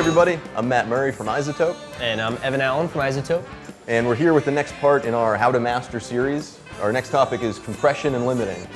everybody, I'm Matt Murray from Izotope. And I'm Evan Allen from Izotope. And we're here with the next part in our How to Master series. Our next topic is compression and limiting.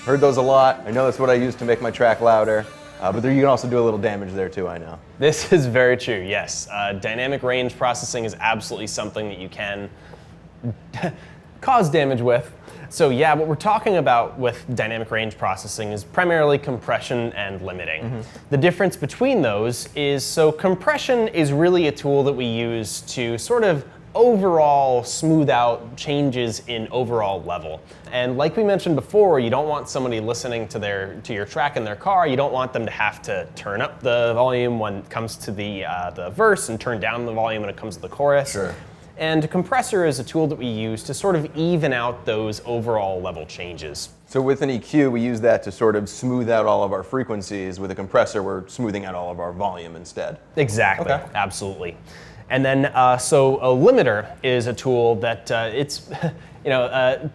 Heard those a lot. I know that's what I use to make my track louder, but you can also do a little damage there too, I know. This is very true, yes. Dynamic range processing is absolutely something that you can cause damage with. So yeah, what we're talking about with dynamic range processing is primarily compression and limiting. The difference between those is, so compression is really a tool that we use to sort of overall smooth out changes in overall level. And like we mentioned before, you don't want somebody listening to your track in their car, you don't want them to have to turn up the volume when it comes to the verse and turn down the volume when it comes to the chorus. Sure. And Compressor is a tool that we use to sort of even out those overall level changes. So with an EQ, we use that to sort of smooth out all of our frequencies. With a compressor, we're smoothing out all of our volume instead. Exactly, Okay. Absolutely. And then, so a limiter is a tool that it's,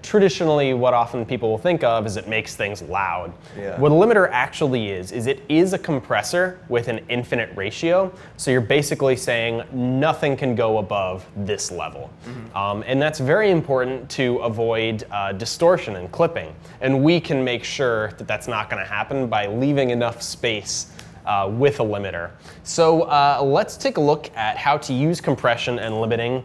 traditionally what often people will think of is it makes things loud. Yeah. What a limiter actually is it is a compressor with an infinite ratio. So you're basically saying nothing can go above this level. And that's very important to avoid distortion and clipping. And we can make sure that that's not going to happen by leaving enough space with a limiter. So let's take a look at how to use compression and limiting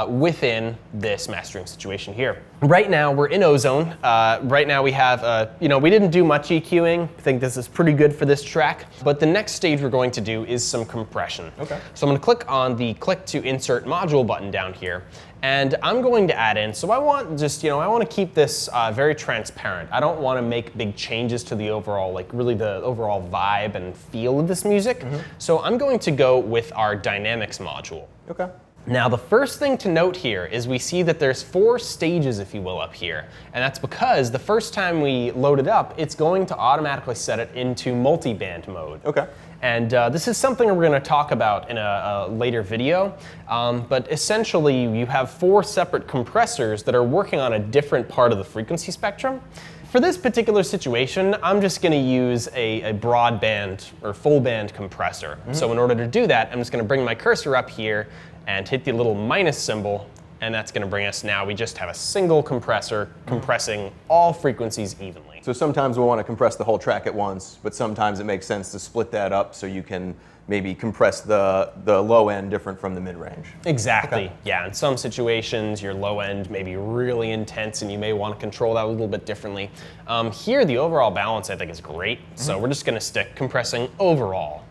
within this mastering situation here. Right now we're in Ozone. Right now we have, we didn't do much EQing. I think this is pretty good for this track. But the next stage we're going to do is some compression. Okay. So I'm going to click on the click to insert module button down here. And I'm going to add in, so I want to keep this very transparent. I don't want to make big changes to the overall, really the overall vibe and feel of this music. So I'm going to go with our dynamics module. Okay. Now the first thing to note here is we see that there's 4 stages, if you will, up here. And that's because the first time we load it up, it's going to automatically set it into multi-band mode. Okay. And this is something we're going to talk about in a later video. But essentially, you have 4 separate compressors that are working on a different part of the frequency spectrum. For this particular situation, I'm just going to use a broadband or full band compressor. So in order to do that, I'm just going to bring my cursor up here and hit the little minus symbol. And that's going to bring us now, we just have a single compressor compressing all frequencies evenly. So sometimes we'll want to compress the whole track at once, but sometimes it makes sense to split that up so you can maybe compress the low end different from the mid-range. Exactly, Okay. Yeah. In some situations, your low end may be really intense and you may want to control that a little bit differently. Here, the overall balance, I think, is great. So we're just going to stick compressing overall.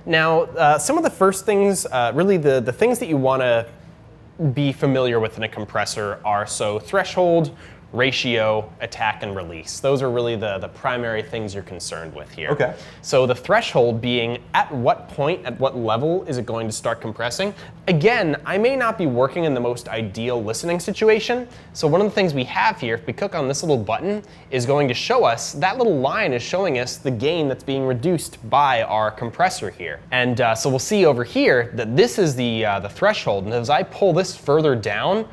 Now, some of the first things, really the things that you want to be familiar with in a compressor are threshold, ratio, attack, and release. Those are really the primary things you're concerned with here. Okay. So the threshold being at what point, at what level is it going to start compressing? Again, I may not be working in the most ideal listening situation. So one of the things we have here, if we click on this little button, is going to show us, that little line is showing us the gain that's being reduced by our compressor here. And so we'll see over here that this is the threshold. And as I pull this further down,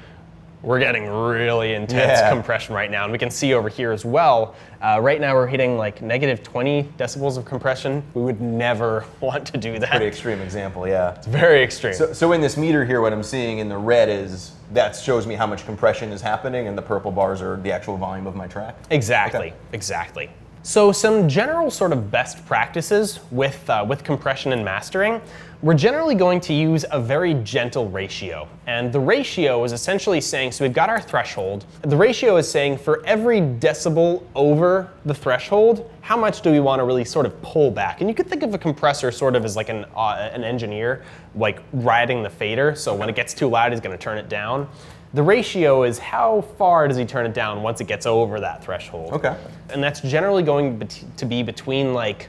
we're getting really intense compression right now. And we can see over here as well, right now we're hitting like negative 20 decibels of compression. We would never want to do that. Pretty extreme example, yeah. It's very extreme. So in this meter here, what I'm seeing in the red is, that shows me how much compression is happening, and the purple bars are the actual volume of my track? Exactly, exactly. So some general sort of best practices with compression and mastering. We're generally going to use a very gentle ratio. And the ratio is essentially saying, so we've got our threshold. The ratio is saying for every decibel over the threshold, how much do we want to really sort of pull back? And you could think of a compressor sort of as like an engineer, like riding the fader. So when it gets too loud, he's going to turn it down. The ratio is how far does he turn it down once it gets over that threshold. Okay. And that's generally going to be between like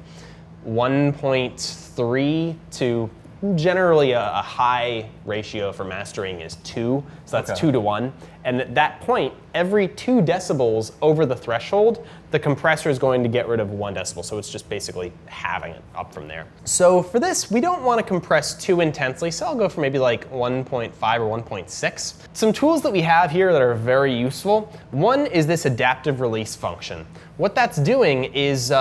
1.3 to generally a high ratio for mastering is 2. So that's Okay. 2 to 1. And at that point, every 2 decibels over the threshold, the compressor is going to get rid of 1 decibel. So it's just basically halving it up from there. So for this, we don't want to compress too intensely. So I'll go for maybe like 1.5 or 1.6. Some tools that we have here that are very useful. One is this adaptive release function. What that's doing is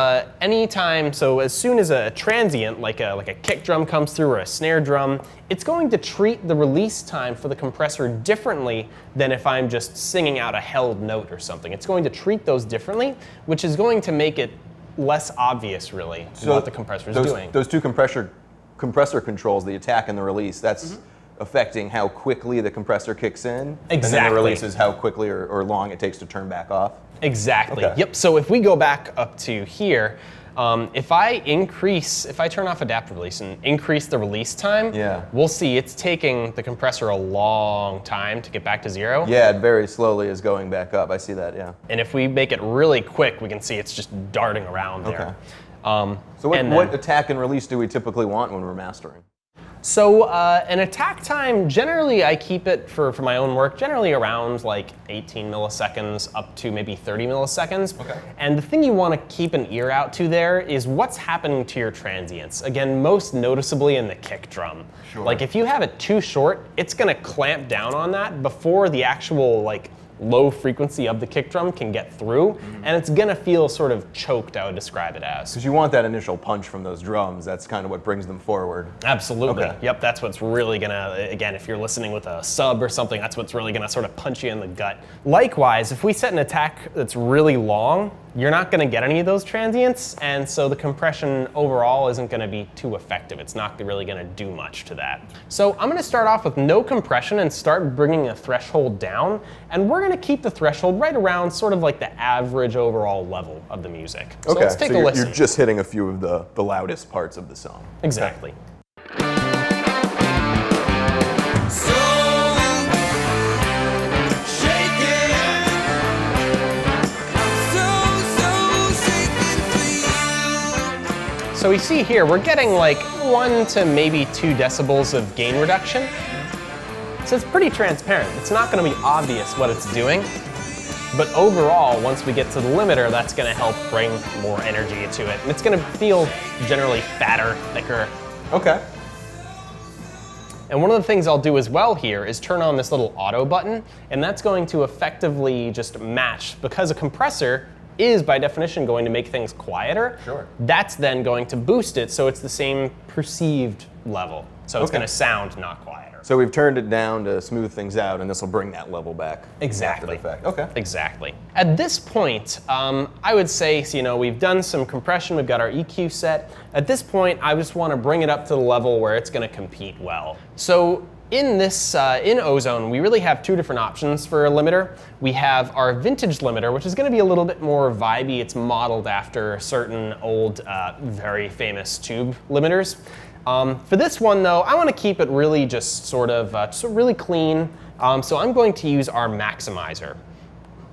anytime, so as soon as a transient, like a kick drum comes through or a snare drum, it's going to treat the release time for the compressor differently than if I'm just singing out a held note or something. It's going to treat those differently, which is going to make it less obvious, really, what the compressor is doing. Those two compressor controls, the attack and the release, that's affecting how quickly the compressor kicks in. Exactly. And then the release is how quickly or long it takes to turn back off. Exactly. Okay. Yep. So if we go back up to here, if I turn off adaptive release and increase the release time, we'll see it's taking the compressor a long time to get back to 0. Yeah, it very slowly is going back up. I see that, yeah. And if we make it really quick, we can see it's just darting around there. So what attack and release do we typically want when we're mastering? So an attack time, generally I keep it for my own work, generally around like 18 milliseconds up to maybe 30 milliseconds. Okay. And the thing you want to keep an ear out to there is what's happening to your transients. Again, most noticeably in the kick drum. Sure. Like if you have it too short, it's going to clamp down on that before the actual like low frequency of the kick drum can get through, and it's gonna feel sort of choked, I would describe it as. Because you want that initial punch from those drums. That's kind of what brings them forward. Absolutely. Okay. Yep, that's what's really gonna, again, if you're listening with a sub or something, that's what's really gonna sort of punch you in the gut. Likewise, if we set an attack that's really long, you're not gonna get any of those transients, and so the compression overall isn't gonna be too effective. It's not really gonna do much to that. So I'm gonna start off with no compression and start bringing the threshold down, and we're gonna keep the threshold right around sort of like the average overall level of the music. So Okay, let's take a listen. You're just hitting a few of the loudest parts of the song. Exactly. So we see here, we're getting like 1 to maybe 2 decibels of gain reduction. So it's pretty transparent. It's not gonna be obvious what it's doing, but overall, once we get to the limiter, that's gonna help bring more energy to it. And it's gonna feel generally fatter, thicker. Okay. And one of the things I'll do as well here is turn on this little auto button, and that's going to effectively just match, because a compressor is by definition going to make things quieter. Sure. That's then going to boost it so it's the same perceived level. So it's Okay. going to sound not quieter. So we've turned it down to smooth things out, and this will bring that level back. Exactly. After the fact. Okay. Exactly. At this point, I would say, so, you know, we've done some compression, we've got our EQ set. At this point, I just want to bring it up to the level where it's going to compete well. So in this, in Ozone, we really have 2 different options for a limiter. We have our vintage limiter, which is going to be a little bit more vibey. It's modeled after certain old, very famous tube limiters. For this one, though, I want to keep it really just sort of really clean. So I'm going to use our maximizer.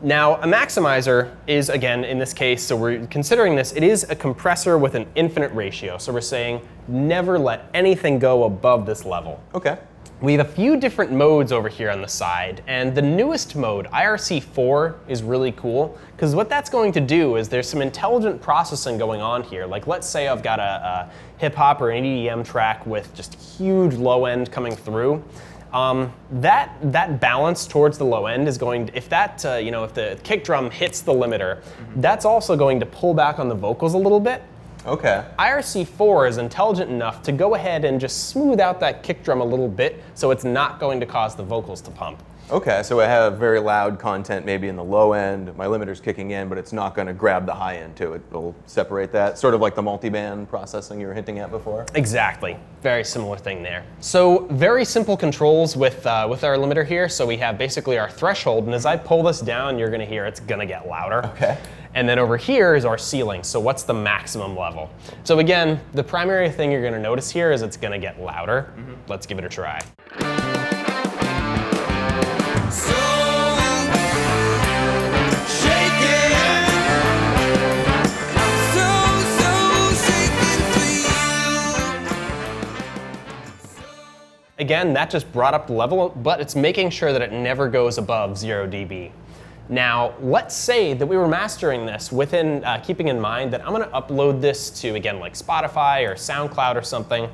Now, a maximizer is, again, in this case, so we're considering this, it is a compressor with an infinite ratio. So we're saying never let anything go above this level. Okay. We have a few different modes over here on the side, and the newest mode, IRC4, is really cool, because what that's going to do is there's some intelligent processing going on here. Like, let's say I've got a hip-hop or an EDM track with just huge low end coming through. That balance towards the low end is going to, if that, if the kick drum hits the limiter, that's also going to pull back on the vocals a little bit. Okay. IRC4 is intelligent enough to go ahead and just smooth out that kick drum a little bit so it's not going to cause the vocals to pump. Okay, so I have very loud content maybe in the low end, my limiter's kicking in, but it's not going to grab the high end to it. It'll separate that, sort of like the multiband processing you were hinting at before. Exactly, very similar thing there. So very simple controls with our limiter here. So we have basically our threshold, and as I pull this down, you're gonna hear it's gonna get louder. Okay. And then over here is our ceiling. So what's the maximum level? So again, the primary thing you're gonna notice here is it's gonna get louder. Let's give it a try. again, that just brought up the level, but it's making sure that it never goes above 0 dB. Now, let's say that we were mastering this within keeping in mind that I'm going to upload this to, again, like Spotify or SoundCloud or something.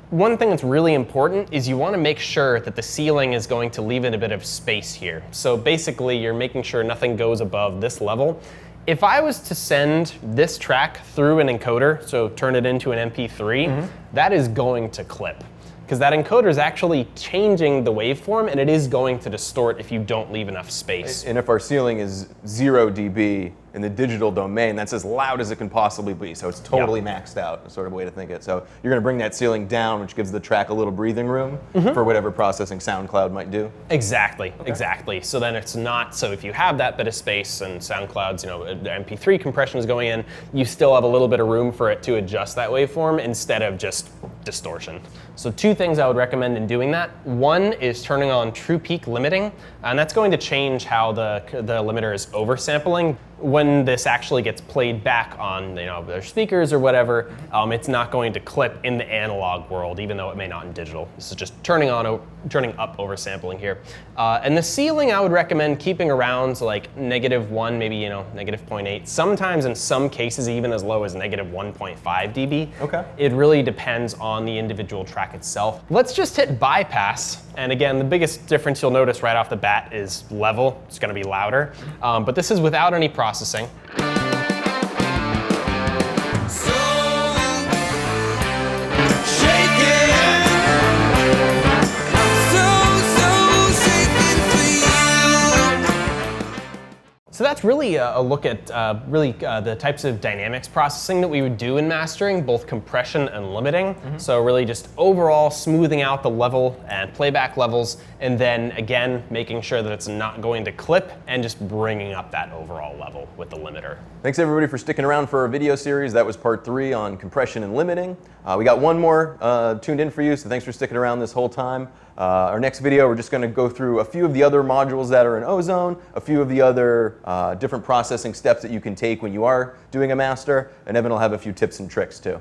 One thing that's really important is you want to make sure that the ceiling is going to leave it a bit of space here. So basically, you're making sure nothing goes above this level. If I was to send this track through an encoder, so turn it into an MP3, that is going to clip. Because that encoder is actually changing the waveform, and it is going to distort if you don't leave enough space. And if our ceiling is 0 dB in the digital domain, that's as loud as it can possibly be. So it's totally maxed out, sort of way to think it. So you're going to bring that ceiling down, which gives the track a little breathing room for whatever processing SoundCloud might do. Exactly, exactly. So then it's not, so if you have that bit of space and SoundCloud's, the MP3 compression is going in, you still have a little bit of room for it to adjust that waveform instead of just distortion. So two things I would recommend in doing that. One is turning on true peak limiting, and that's going to change how the limiter is oversampling. When this actually gets played back on their speakers or whatever, it's not going to clip in the analog world, even though it may not in digital. This is just turning up oversampling here. And the ceiling I would recommend keeping around like -1, maybe -0.8. Sometimes in some cases even as low as -1.5 dB. Okay. It really depends on the individual track itself. Let's just hit bypass. And again, the biggest difference you'll notice right off the bat is level. It's going to be louder. But this is without any processing. So that's really a look at the types of dynamics processing that we would do in mastering, both compression and limiting. So really just overall smoothing out the level and playback levels, and then again, making sure that it's not going to clip and just bringing up that overall level with the limiter. Thanks everybody for sticking around for our video series. That was part 3 on compression and limiting. We got one more tuned in for you, so thanks for sticking around this whole time. Our next video, we're just going to go through a few of the other modules that are in Ozone, a few of the other different processing steps that you can take when you are doing a master, and Evan will have a few tips and tricks too.